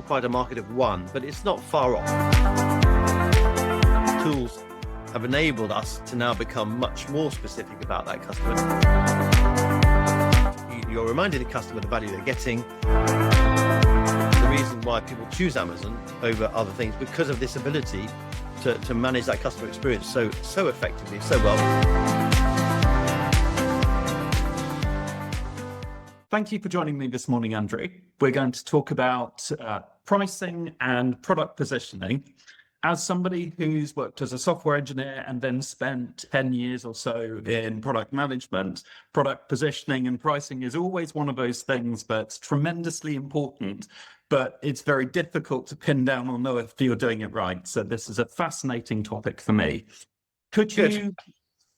quite a market of one, but it's not far off. Tools have enabled us to now become much more specific about that customer. You're reminding the customer the value they're getting. The reason why people choose Amazon over other things, because of this ability to manage that customer experience so effectively, so well. Thank you for joining me this morning, Andrew. We're going to talk about pricing and product positioning. As somebody who's worked as a software engineer and then spent 10 years or so in product management, product positioning and pricing is always one of those things that's tremendously important, but it's very difficult to pin down or know if you're doing it right. So this is a fascinating topic for me. Could you,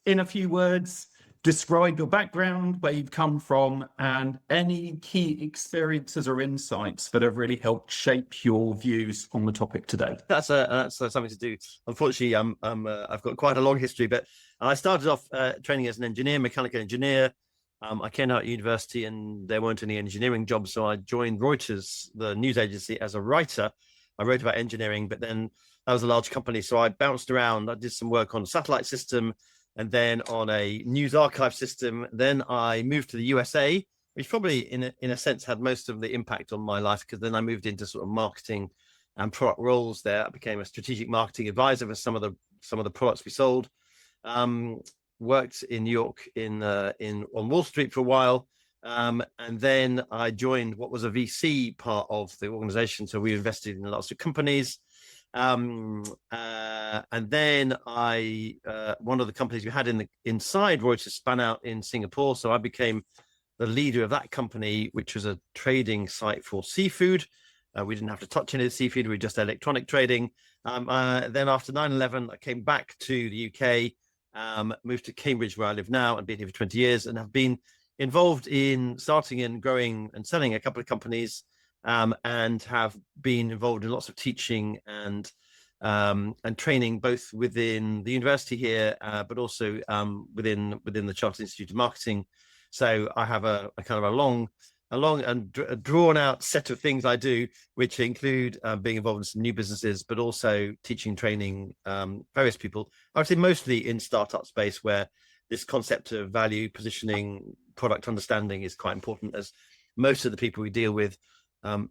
in a few words, describe your background, where you've come from, and any key experiences or insights that have really helped shape your views on the topic today? That's something to do. Unfortunately, I've got quite a long history, but I started off training as an engineer, mechanical engineer. I came out of university and there weren't any engineering jobs, so I joined Reuters, the news agency, as a writer. I wrote about engineering, but then that was a large company, so I bounced around. I did some work on a satellite system, and then on a news archive system. Then I moved to the USA, which probably in a sense had most of the impact on my life, because then I moved into sort of marketing and product roles there. I became a strategic marketing advisor for some of the products we sold. Worked in New York on Wall Street for a while. And then I joined what was a VC part of the organization. So we invested in lots of companies. And then one of the companies we had inside Reuters spun out in Singapore, so I became the leader of that company, which was a trading site for seafood. We didn't have to touch any of the seafood, we were just electronic trading. Then after 9/11, I came back to the UK, moved to Cambridge, where I live now, and been here for 20 years, and have been involved in starting and growing and selling a couple of companies. And have been involved in lots of teaching and training, both within the university here, but also within the Chartered Institute of Marketing. So I have a kind of a long and drawn out set of things I do, which include being involved in some new businesses, but also teaching, training various people. I would say mostly in startup space, where this concept of value, positioning, product understanding is quite important, as most of the people we deal with,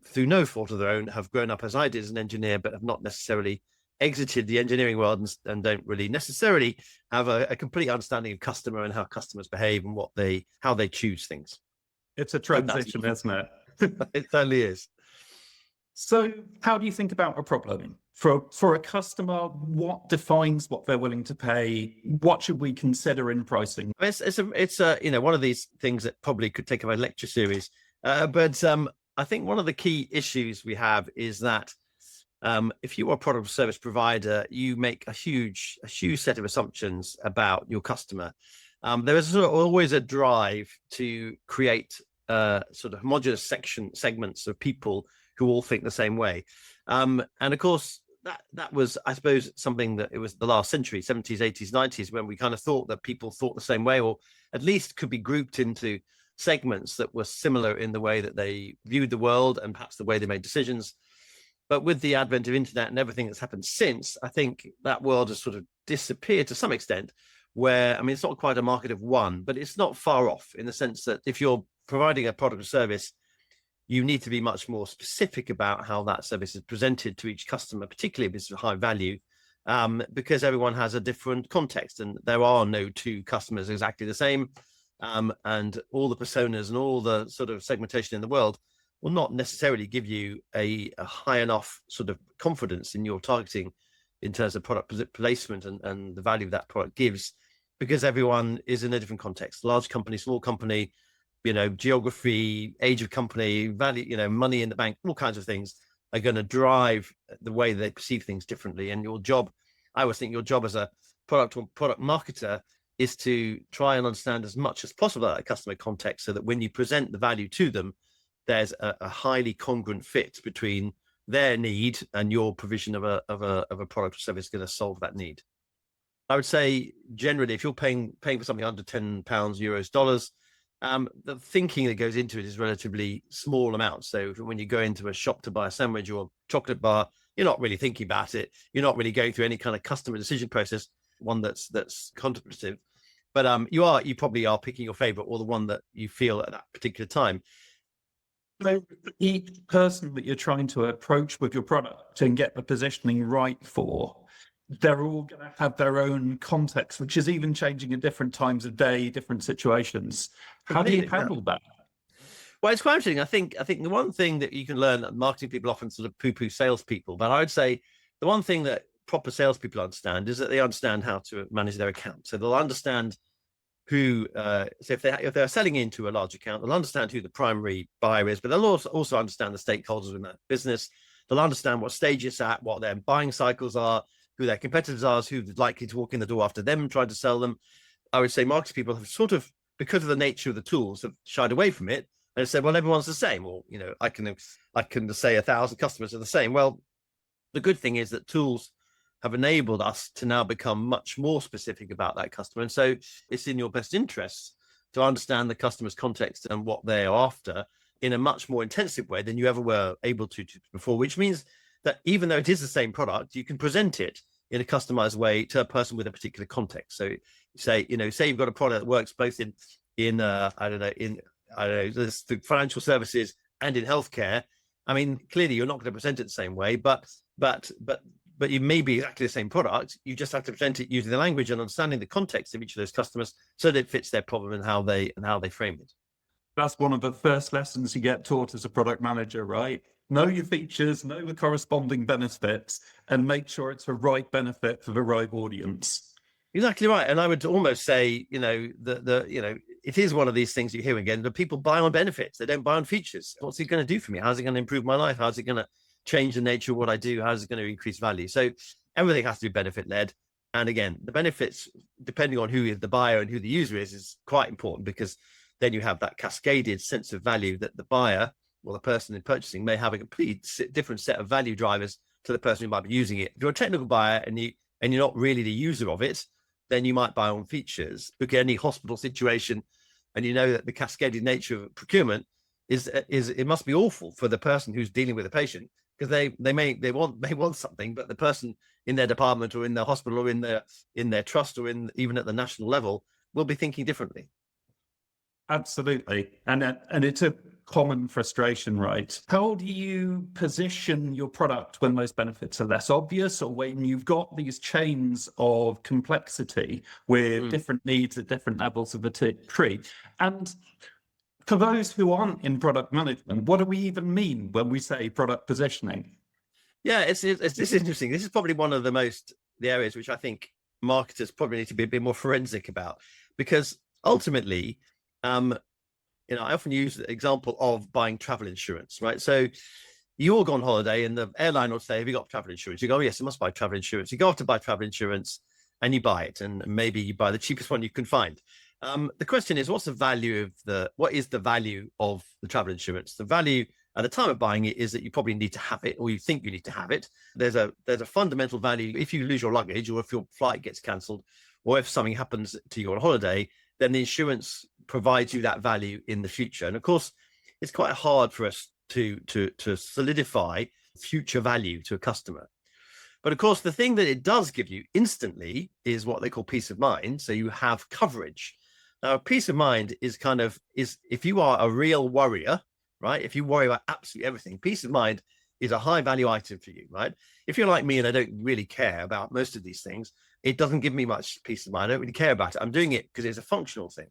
through no fault of their own, have grown up as I did as an engineer, but have not necessarily exited the engineering world and don't really necessarily have a complete understanding of customer and how customers behave and how they choose things. It's a transition, isn't it? It certainly is. So how do you think about a problem? For a customer, what defines what they're willing to pay? What should we consider in pricing? It's one of these things that probably could take up a lecture series, but I think one of the key issues we have is that if you are a product or service provider, you make a huge set of assumptions about your customer. There is always a drive to create sort of homogeneous segments of people who all think the same way. And of course, that was, I suppose, something that it was the last century, 70s, 80s, 90s, when we kind of thought that people thought the same way, or at least could be grouped into segments that were similar in the way that they viewed the world and perhaps the way they made decisions. But with the advent of internet and everything that's happened since, I think that world has sort of disappeared to some extent, where, I mean, it's not quite a market of one, but it's not far off, in the sense that if you're providing a product or service, you need to be much more specific about how that service is presented to each customer, particularly if it's high value, because everyone has a different context and there are no two customers exactly the same. And all the personas and all the sort of segmentation in the world will not necessarily give you a high enough sort of confidence in your targeting in terms of product placement and the value that product gives, because everyone is in a different context. Large company, small company, geography, age of company, value, money in the bank, all kinds of things are going to drive the way they perceive things differently. And your job, I always think your job as a product marketer is to try and understand as much as possible that customer context, so that when you present the value to them, there's a highly congruent fit between their need and your provision of a product or service going to solve that need. I would say generally, if you're paying for something under £10, euros, dollars, the thinking that goes into it is relatively small amounts. So when you go into a shop to buy a sandwich or a chocolate bar, you're not really thinking about it. You're not really going through any kind of customer decision process, one that's contemplative. But you probably are picking your favorite or the one that you feel at that particular time. So each person that you're trying to approach with your product and get the positioning right for, they're all going to have their own context, which is even changing at different times of day, different situations. How do you handle that? Well, it's quite interesting. I think the one thing that you can learn, marketing people often sort of poo-poo salespeople, but I would say the one thing that proper salespeople understand is that they understand how to manage their account. So they'll understand who, so if they're selling into a large account, they'll understand who the primary buyer is, but they'll also understand the stakeholders in that business. They'll understand what stage it's at, what their buying cycles are, who their competitors are, who's likely to walk in the door after them trying to sell them. I would say marketing people have sort of, because of the nature of the tools, have shied away from it and said, well, everyone's the same. Or, I can say 1,000 customers are the same. Well, the good thing is that tools have enabled us to now become much more specific about that customer. And so it's in your best interests to understand the customer's context and what they are after in a much more intensive way than you ever were able to before, which means that even though it is the same product, you can present it in a customized way to a person with a particular context. So say you've got a product that works both in the financial services and in healthcare. I mean, clearly you're not going to present it the same way, but you may be exactly the same product. You just have to present it using the language and understanding the context of each of those customers so that it fits their problem and how they frame it. That's one of the first lessons you get taught as a product manager, right? Know your features, know the corresponding benefits, and make sure it's a right benefit for the right audience. Exactly right. And I would almost say, it is one of these things you hear again, that people buy on benefits. They don't buy on features. What's it going to do for me? How's it going to improve my life? How's it going to change the nature of what I do? How's it going to increase value? So everything has to be benefit led. And again, the benefits, depending on who is the buyer and who the user is quite important, because then you have that cascaded sense of value that the buyer or the person in purchasing may have a complete different set of value drivers to the person who might be using it. If you're a technical buyer and you're not really the user of it, then you might buy on features. Look at any hospital situation, and you know that the cascaded nature of procurement is it must be awful for the person who's dealing with the patient, because they may want something, but the person in their department or in their hospital or in their trust or even at the national level will be thinking differently. Absolutely. And it's a common frustration, right? How do you position your product when those benefits are less obvious, or when you've got these chains of complexity with different needs at different levels of the tree? And for those who aren't in product management, what do we even mean when we say product positioning? Yeah, it's interesting. This is probably one of the areas which I think marketers probably need to be a bit more forensic about, because ultimately, I often use the example of buying travel insurance, right? So you all go on holiday and the airline will say, have you got travel insurance? You go, oh, yes, I must buy travel insurance. You go off to buy travel insurance and you buy it, and maybe you buy the cheapest one you can find. The question is, what is the value of the travel insurance? The value at the time of buying it is that you probably need to have it, or you think you need to have it. There's a fundamental value. If you lose your luggage, or if your flight gets cancelled, or if something happens to you on holiday, then the insurance provides you that value in the future. And of course, it's quite hard for us to solidify future value to a customer. But of course, the thing that it does give you instantly is what they call peace of mind. So you have coverage. Now, peace of mind is if you are a real worrier, right? If you worry about absolutely everything, peace of mind is a high value item for you, right? If you're like me and I don't really care about most of these things, it doesn't give me much peace of mind. I don't really care about it. I'm doing it because it's a functional thing.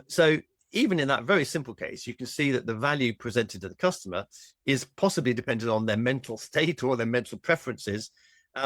So even in that very simple case, you can see that the value presented to the customer is possibly dependent on their mental state or their mental preferences.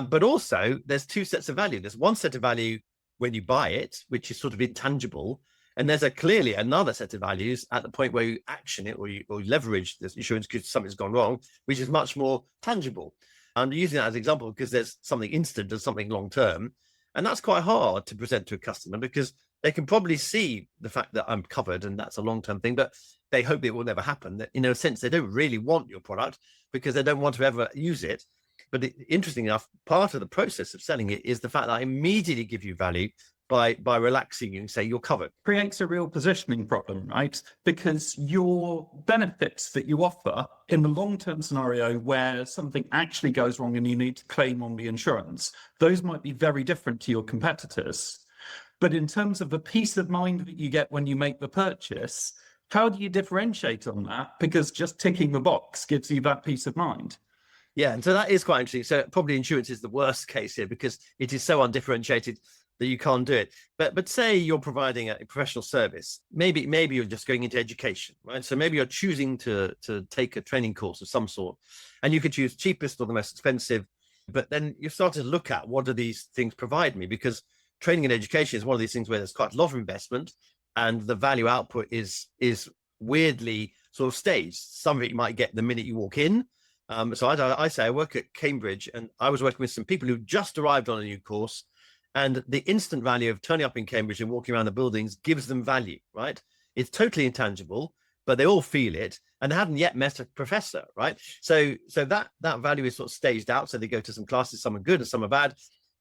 But also there's two sets of value. There's one set of value when you buy it, which is sort of intangible. And there's clearly another set of values at the point where you action it or you leverage this insurance because something's gone wrong, which is much more tangible. I'm using that as an example because there's something instant and something long term. And that's quite hard to present to a customer because they can probably see the fact that I'm covered and that's a long-term thing, but they hope it will never happen. That, in a sense, they don't really want your product because they don't want to ever use it. But interesting enough, part of the process of selling it is the fact that I immediately give you value by relaxing you and say you're covered. Creates a real positioning problem, right? Because your benefits that you offer in the long-term scenario where something actually goes wrong and you need to claim on the insurance, those might be very different to your competitors. But in terms of the peace of mind that you get when you make the purchase, how do you differentiate on that? Because just ticking the box gives you that peace of mind. Yeah, and so that is quite interesting. So probably insurance is the worst case here because it is so undifferentiated that you can't do it. But say you're providing a professional service, maybe you're just going into education, right? So maybe you're choosing to take a training course of some sort, and you could choose cheapest or the most expensive. But then you start to look at what do these things provide me, because training and education is one of these things where there's quite a lot of investment, and the value output is weirdly sort of staged. Some of it you might get the minute you walk in. So I say I work at Cambridge, and I was working with some people who just arrived on a new course, and the instant value of turning up in Cambridge and walking around the buildings gives them value, right? It's totally intangible, but they all feel it, and they hadn't yet met a professor, right? So that value is sort of staged out. So they go to some classes, some are good and some are bad.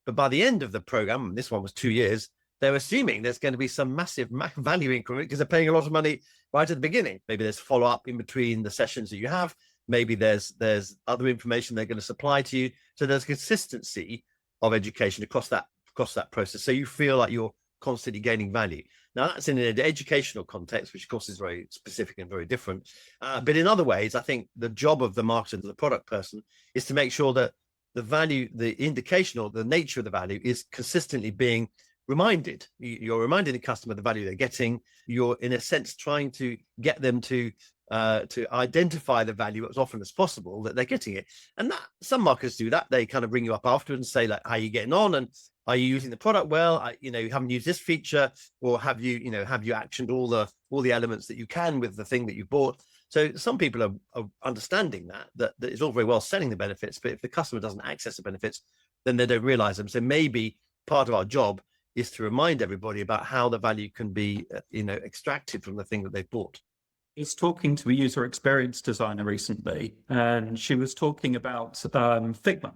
But by the end of the program, and this one was 2 years, they're assuming there's going to be some massive value increment because they're paying a lot of money right at the beginning. Maybe there's follow-up in between the sessions that you have. Maybe there's other information they're going to supply to you. So there's consistency of education across that process. So you feel like you're constantly gaining value. Now that's in an educational context, which of course is very specific and very different. But in other ways, I think the job of the marketer, the product person, is to make sure that the value, the indication or the nature of the value is consistently being reminded. You're reminding the customer the value they're getting. You're in a sense trying to get them to identify the value as often as possible that they're getting it. And that some marketers do that. They kind of bring you up afterwards and say, like, how are you getting on? And are you using the product well? You haven't used this feature, or have you actioned all the elements that you can with the thing that you bought? So some people are understanding that it's all very well selling the benefits, but if the customer doesn't access the benefits, then they don't realize them. So maybe part of our job is to remind everybody about how the value can be, extracted from the thing that they've bought. I was talking to a user experience designer recently, and she was talking about Figma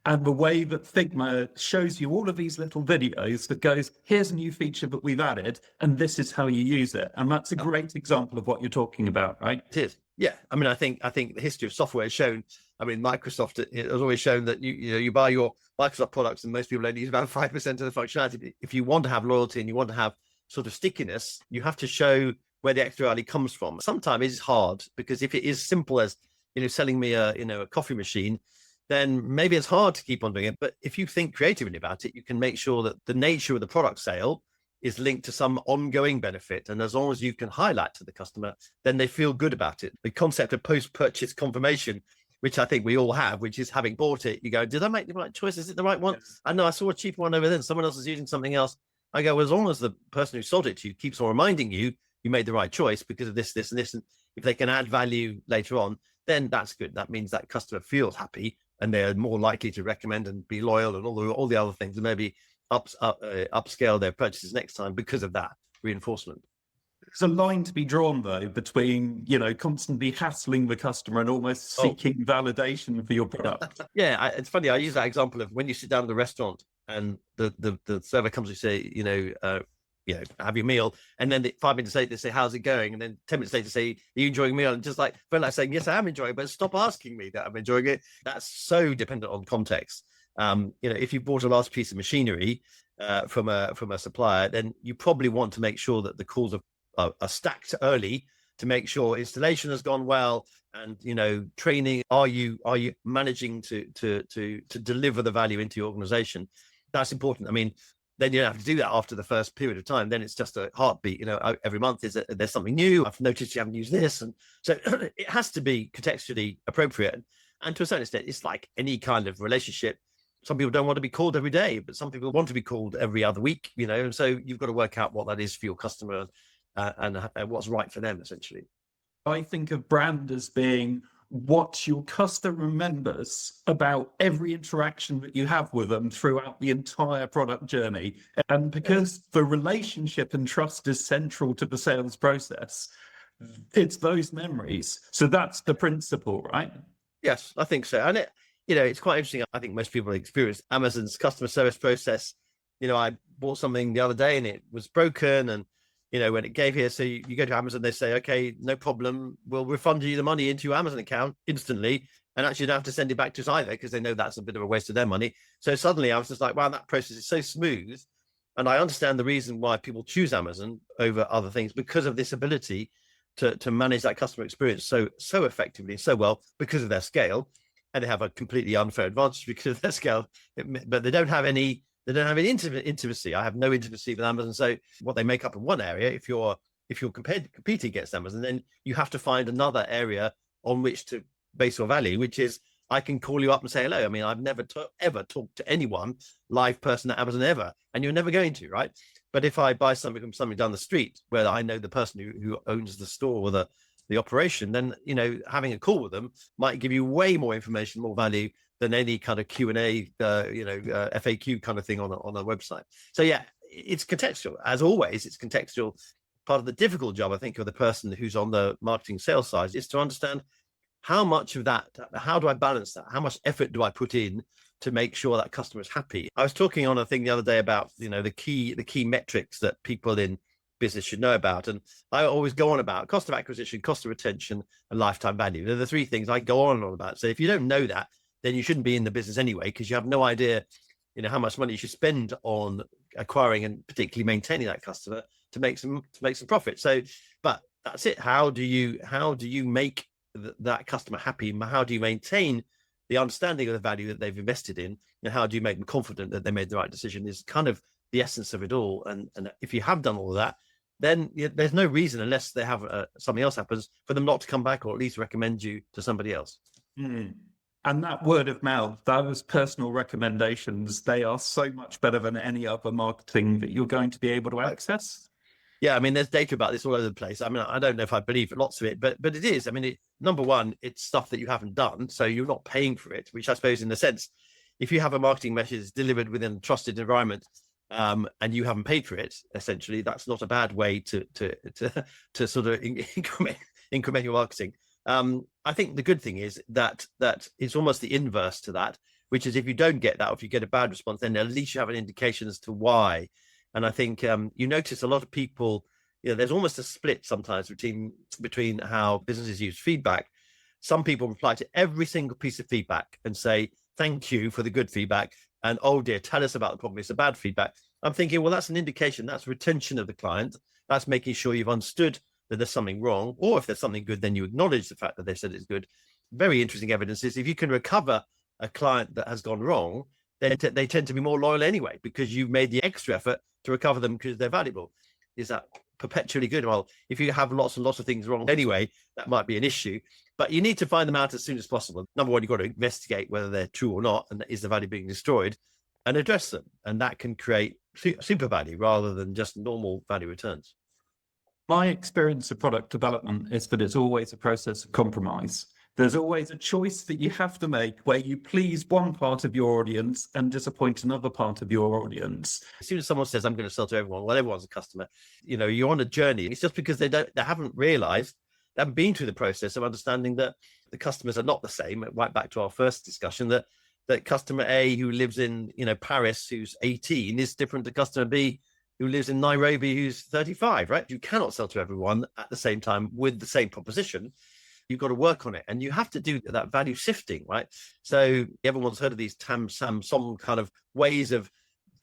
and the way that Figma shows you all of these little videos that goes, here's a new feature that we've added, and this is how you use it. And that's a great example of what you're talking about, right? It is. Yeah. I mean, I think the history of software has shown, I mean, Microsoft it has always shown that you buy your Microsoft products and most people only use about 5% of the functionality. If you want to have loyalty and you want to have sort of stickiness, you have to show where the extra value comes from. Sometimes it's hard because if it is simple as, selling me a coffee machine, then maybe it's hard to keep on doing it. But if you think creatively about it, you can make sure that the nature of the product sale is linked to some ongoing benefit. And as long as you can highlight to the customer, then they feel good about it. The concept of post-purchase confirmation, which I think we all have, which is having bought it, you go, did I make the right choice? Is it the right one? Yes. I know I saw a cheaper one over there and someone else is using something else. I go, well, as long as the person who sold it to you keeps on reminding you, you made the right choice because of this, this, and this. And if they can add value later on, then that's good. That means that customer feels happy and they're more likely to recommend and be loyal and all the other things, and maybe upscale their purchases next time because of that reinforcement. There's a line to be drawn, though, between, constantly hassling the customer and almost seeking validation for your product. Yeah, it's funny. I use that example of when you sit down at the restaurant and the server comes and say, have your meal, and then 5 minutes later they say, how's it going? And then 10 minutes later say, are you enjoying your meal? And just like felt like saying, yes, I am enjoying it, but stop asking me that I'm enjoying it. That's so dependent on context. If you bought a last piece of machinery from a supplier, then you probably want to make sure that the calls are stacked early to make sure installation has gone well, and training. Are you managing to deliver the value into your organization? That's important. I mean, then you don't have to do that after the first period of time. Then it's just a heartbeat. Every month there's something new. I've noticed you haven't used this, and so it has to be contextually appropriate. And to a certain extent, it's like any kind of relationship. Some people don't want to be called every day, but some people want to be called every other week. And so you've got to work out what that is for your customer and what's right for them, essentially. I think of brand as being what your customer remembers about every interaction that you have with them throughout the entire product journey. And because the relationship and trust is central to the sales process, it's those memories. So that's the principle, right? Yes, I think so. And it's quite interesting. I think most people experience Amazon's customer service process. I bought something the other day and it was broken, and when it gave here, so you go to Amazon, they say, okay, no problem, we'll refund you the money into your Amazon account instantly, and actually you don't have to send it back to us either, because they know that's a bit of a waste of their money. So suddenly I was just like, wow, that process is so smooth. And I understand the reason why people choose Amazon over other things, because of this ability to manage that customer experience so effectively, so well, because of their scale. And they have a completely unfair advantage because of their scale, but they don't have any intimacy. I have no intimacy with Amazon. So what they make up in one area, if you're competing against Amazon, then you have to find another area on which to base your value, which is, I can call you up and say hello. I mean, I've never ever talked to anyone, live person at Amazon ever, and you're never going to, right? But if I buy something from somebody down the street where I know the person who owns the store or the operation, then having a call with them might give you way more information, more value than any kind of Q&A, FAQ kind of thing on a website. So yeah, it's contextual. As always, it's contextual. Part of the difficult job, I think, of the person who's on the marketing sales side is to understand how much of that, how do I balance that? How much effort do I put in to make sure that customer is happy? I was talking on a thing the other day about, the key metrics that people in business should know about. And I always go on about cost of acquisition, cost of retention, and lifetime value. They're the three things I go on and on about. So if you don't know that, then you shouldn't be in the business anyway, because you have no idea, how much money you should spend on acquiring and particularly maintaining that customer to make some profit. So, but that's it. How do you make that customer happy? How do you maintain the understanding of the value that they've invested in, and how do you make them confident that they made the right decision? Is kind of the essence of it all. And if you have done all of that, then there's no reason, unless they have something else happens, for them not to come back or at least recommend you to somebody else. And that word of mouth, those personal recommendations, they are so much better than any other marketing that you're going to be able to access. Yeah, I mean, there's data about this all over the place. I mean, I don't know if I believe lots of it, but it is. I mean, number one, it's stuff that you haven't done, so you're not paying for it, which I suppose, in a sense, if you have a marketing message delivered within a trusted environment, and you haven't paid for it, essentially, that's not a bad way to sort of increment your marketing. I think the good thing is that it's almost the inverse to that, which is, if you don't get that, or if you get a bad response, then at least you have an indication as to why. And I think you notice a lot of people, there's almost a split sometimes between how businesses use feedback. Some people reply to every single piece of feedback and say, thank you for the good feedback, and oh dear, tell us about the problem, it's a bad feedback. I'm thinking, well, that's an indication, that's retention of the client. That's making sure you've understood that there's something wrong, or if there's something good, then you acknowledge the fact that they said it's good. Very interesting evidence is, if you can recover a client that has gone wrong, then they tend to be more loyal anyway, because you've made the extra effort to recover them because they're valuable. Is that perpetually good? Well, if you have lots and lots of things wrong anyway, that might be an issue, but you need to find them out as soon as possible. Number one, you've got to investigate whether they're true or not, and is the value being destroyed, and address them. And that can create super value rather than just normal value returns. My experience of product development is that it's always a process of compromise. There's always a choice that you have to make where you please one part of your audience and disappoint another part of your audience. As soon as someone says, I'm going to sell to everyone, well, everyone's a customer. You're on a journey. It's just because they haven't realized, they haven't been through the process of understanding that the customers are not the same. Right back to our first discussion, that customer A who lives in Paris, who's 18, is different to customer B who lives in Nairobi, who's 35, right? You cannot sell to everyone at the same time with the same proposition. You've got to work on it, and you have to do that value sifting, right? So everyone's heard of these some kind of ways of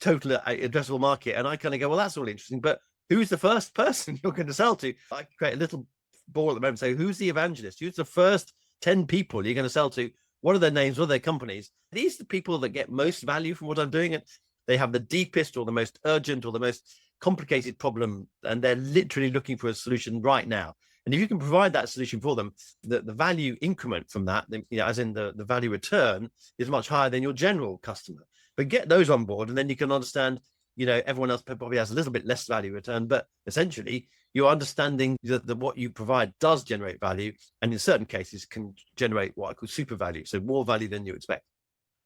total addressable market, and I kind of go, well, that's all interesting, but who's the first person you're going to sell to? I create a little ball at the moment, say, who's the evangelist? Who's the first 10 people you're going to sell to? What are their names? What are their companies? These are the people that get most value from what I'm doing, and they have the deepest or the most urgent or the most complicated problem, and they're literally looking for a solution right now. And if you can provide that solution for them, the value increment from that, as in the value return, is much higher than your general customer. But get those on board, and then you can understand, everyone else probably has a little bit less value return, but essentially you're understanding that what you provide does generate value, and in certain cases can generate what I call super value, so more value than you expect.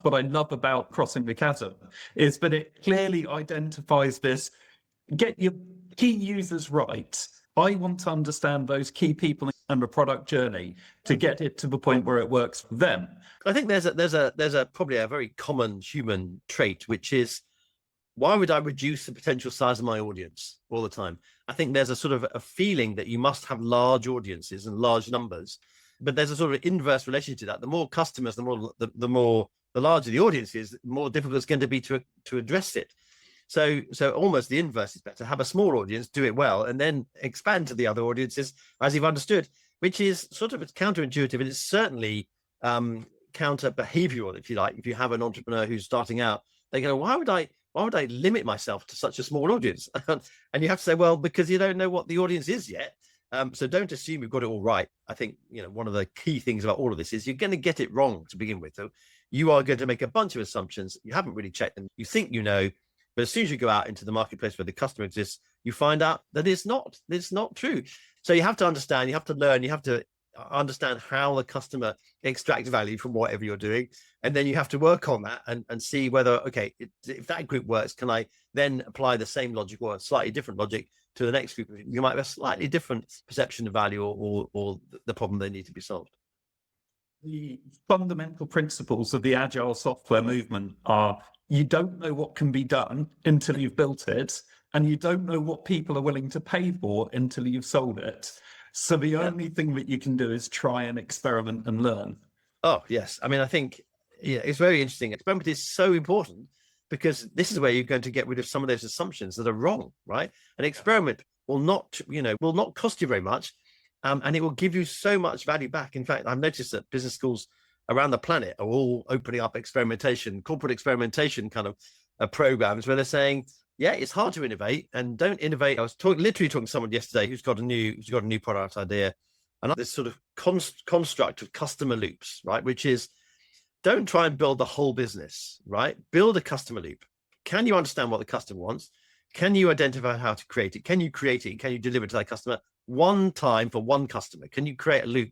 What I love about Crossing the Chasm is that it clearly identifies this, get your key users right. I want to understand those key people and the product journey to get it to the point where it works for them. I think there's probably a very common human trait, which is why would I reduce the potential size of my audience all the time? I think there's a sort of a feeling that you must have large audiences and large numbers, but there's a sort of inverse relation to that. The more customers, the larger the audience is, the more difficult it's going to be to address it. So almost the inverse is better. Have a small audience, do it well, and then expand to the other audiences as you've understood, which is sort of, it's counterintuitive, and it's certainly counter behavioral, if you like. If you have an entrepreneur who's starting out, they go, why would I limit myself to such a small audience? And you have to say, well, because you don't know what the audience is yet. So don't assume you've got it all right. I think, one of the key things about all of this is you're going to get it wrong to begin with. So you are going to make a bunch of assumptions. You haven't really checked them. You think you know, but as soon as you go out into the marketplace where the customer exists, you find out that it's not true. So you have to understand, you have to learn, you have to understand how the customer extracts value from whatever you're doing. And then you have to work on that and see whether, okay, if that group works, can I then apply the same logic or a slightly different logic to the next group? You might have a slightly different perception of value or the problem they need to be solved. The fundamental principles of the agile software movement are: you don't know what can be done until you've built it, and you don't know what people are willing to pay for until you've sold it. So the only thing that you can do is try and experiment and learn. Oh, yes. I mean, I think, it's very interesting. Experiment is so important because this is where you're going to get rid of some of those assumptions that are wrong, right? An experiment will not cost you very much. And it will give you so much value back. In fact, I've noticed that business schools around the planet are all opening up experimentation, corporate experimentation kind of programs where they're saying, yeah, it's hard to innovate and don't innovate. I was literally talking to someone yesterday who's got a new product idea, and this sort of construct of customer loops, right? Which is, don't try and build the whole business, right? Build a customer loop. Can you understand what the customer wants? Can you identify how to create it? Can you create it? Can you deliver it to that customer one time for one customer? Can you create a loop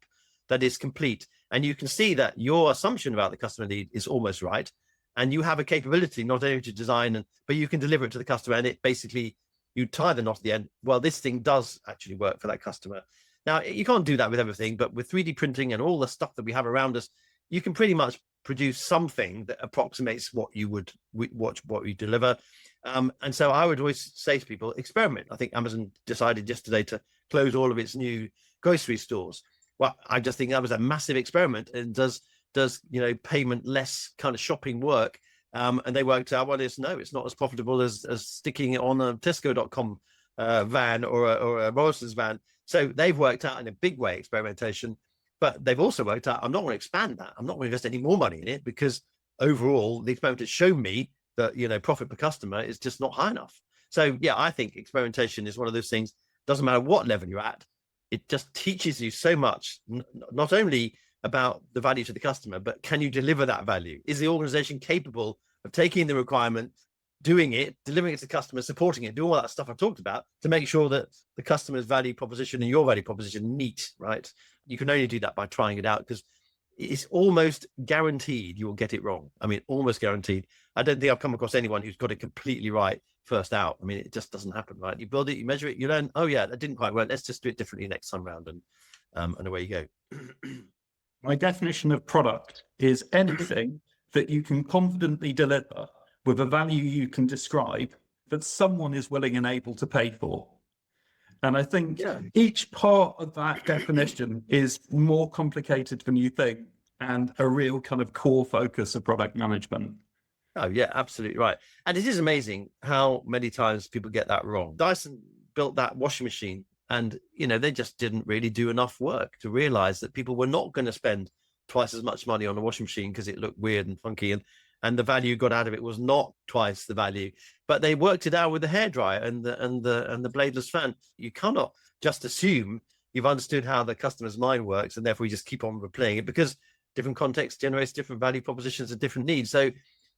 that is complete? And you can see that your assumption about the customer need is almost right. And you have a capability not only to design, but you can deliver it to the customer. And it basically, you tie the knot at the end. Well, this thing does actually work for that customer. Now, you can't do that with everything, but with 3D printing and all the stuff that we have around us, you can pretty much produce something that approximates what you would watch, what we deliver. And so I would always say to people, experiment. I think Amazon decided yesterday to close all of its new grocery stores. Well, I just think that was a massive experiment, and does payment less kind of shopping work? And they worked out, well, it's not as profitable as sticking it on a Tesco.com van or a Morrison's van. So they've worked out in a big way experimentation, but they've also worked out, I'm not going to expand that. I'm not going to invest any more money in it because overall the experiment has shown me that profit per customer is just not high enough. So yeah, I think experimentation is one of those things. Doesn't matter what level you're at, it just teaches you so much, not only about the value to the customer, but can you deliver that value? Is the organization capable of taking the requirement, doing it, delivering it to the customer, supporting it, doing all that stuff I've talked about to make sure that the customer's value proposition and your value proposition meet, right? You can only do that by trying it out, because it's almost guaranteed you will get it wrong. I mean, almost guaranteed. I don't think I've come across anyone who's got it completely right first out. I mean, it just doesn't happen, right? You build it, you measure it, you learn, oh yeah, that didn't quite work. Let's just do it differently next time round, and away you go. My definition of product is anything that you can confidently deliver with a value you can describe that someone is willing and able to pay for. And I think each part of that definition is more complicated than you think, and a real kind of core focus of product management. Oh yeah, absolutely right. And it is amazing how many times people get that wrong. Dyson built that washing machine, and they just didn't really do enough work to realize that people were not going to spend twice as much money on a washing machine because it looked weird and funky, and the value got out of it was not twice the value. But they worked it out with the hairdryer and the bladeless fan. You cannot just assume you've understood how the customer's mind works, and therefore you just keep on replaying it, because different context generates different value propositions and different needs. So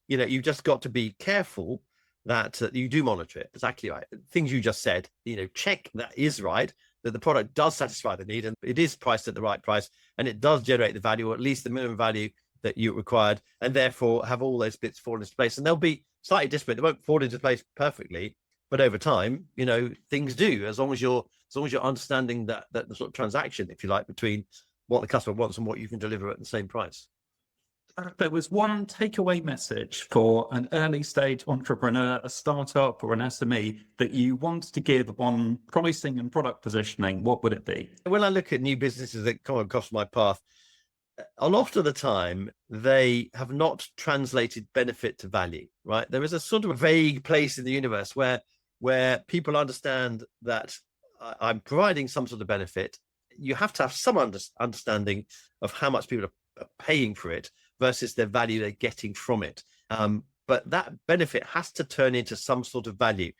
you've just got to be careful that you do monitor it. Exactly right. Things you just said, check that is right, that the product does satisfy the need and it is priced at the right price and it does generate the value, or at least the minimum value that you required, and therefore have all those bits fall into place. And they'll be slightly disparate. They won't fall into place perfectly, but over time, things do, as long as you're understanding that the sort of transaction, if you like, between what the customer wants and what you can deliver at the same price. there was one takeaway message for an early stage entrepreneur, a startup or an SME that you want to give on pricing and product positioning, what would it be? When I look at new businesses that come across my path, a lot of the time they have not translated benefit to value, right? There is a sort of vague place in the universe where people understand that I'm providing some sort of benefit. You have to have some understanding of how much people are paying for it versus the value they're getting from it. But that benefit has to turn into some sort of value.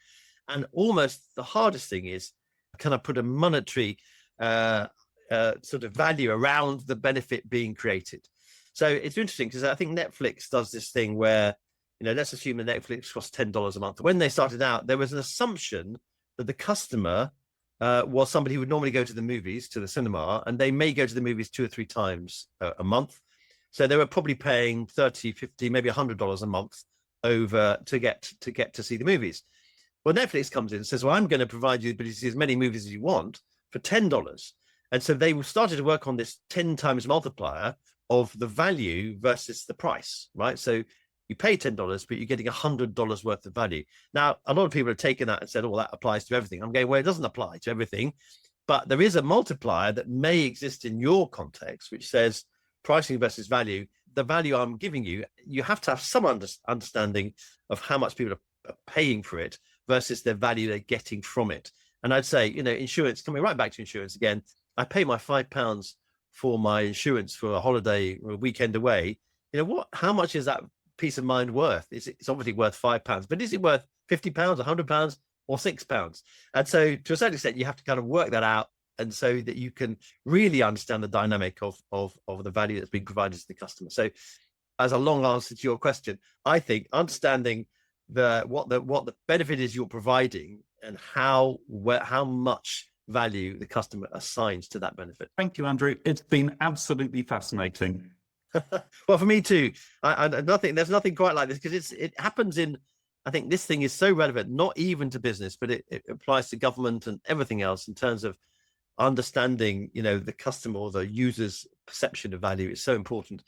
And almost the hardest thing is, can I put a monetary sort of value around the benefit being created? So it's interesting because I think Netflix does this thing where, let's assume that Netflix costs $10 a month. When they started out, there was an assumption that the customer was somebody who would normally go to the movies, to the cinema, and they may go to the movies 2 or 3 times a month. So they were probably paying $30, $50, maybe $100 a month over to get to see the movies. Well, Netflix comes in and says, well, I'm going to provide you the ability to see as many movies as you want for $10. And so they started to work on this 10 times multiplier of the value versus the price, right? So you pay $10, but you're getting $100 worth of value. Now, a lot of people have taken that and said, oh, that applies to everything. I'm going, well, it doesn't apply to everything, but there is a multiplier that may exist in your context, which says pricing versus value. The value I'm giving you, you have to have some understanding of how much people are paying for it versus the value they're getting from it. And I'd say, insurance, coming right back to insurance again, I pay my £5 for my insurance for a holiday or a weekend away. How much is that peace of mind worth? It's obviously worth £5, but is it worth £50, £100, or £6? And so to a certain extent, you have to kind of work that out, and so that you can really understand the dynamic of the value that's being provided to the customer. So as a long answer to your question, I think understanding what the benefit is you're providing and how much value the customer assigns to that benefit. Thank you, Andrew. It's been absolutely fascinating. Well, for me too. There's nothing quite like this, because it happens in, I think this thing is so relevant, not even to business, but it applies to government and everything else in terms of understanding, the customer or the user's perception of value is so important.